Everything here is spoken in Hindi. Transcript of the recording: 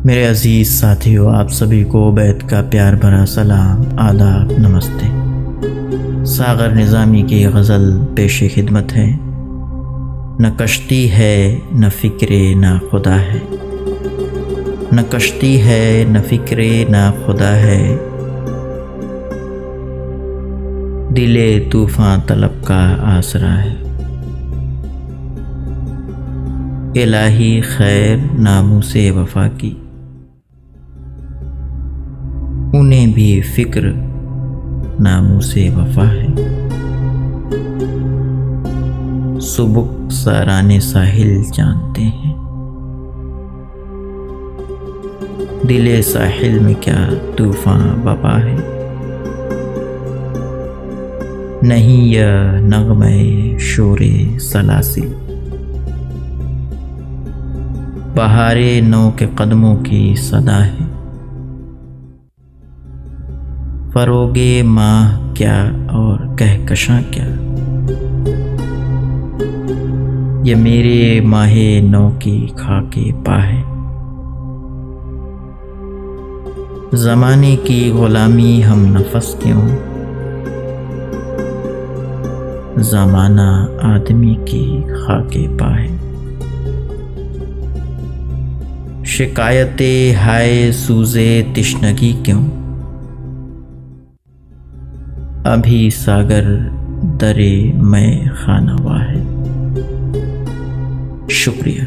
मेरे अजीज़ साथियों, आप सभी को बैत का प्यार भरा सलाम, आदाब, नमस्ते। सागर निज़ामी की गज़ल पेश खिदमत है। न कश्ती है न फ़िक्रे न खुदा है, न कश्ती है न फ़िक्रे न खुदा है, दिले तूफ़ान तलब का आसरा है। इलाही खैर नामूसे वफ़ा की, उन्हें भी फ़िक्र नामूसे वफ़ा है। सुबुक सराने साहिल जानते हैं, दिले साहिल में क्या तूफ़ान बपा है। नहीं यह नग़मे शोरे सलासिल, बहारे नौ के कदमों की सदा है। फरोगे माह क्या और कहकशां क्या, ये मेरे माहे नौ की खाके पा है। ज़माने की ग़ुलामी हम नफस क्यों, ज़माना आदमी की खाके पा है। शिकायते हाय सूज़े तिश्नगी क्यों, अभी सागर दरे मैं खानवा है। शुक्रिया।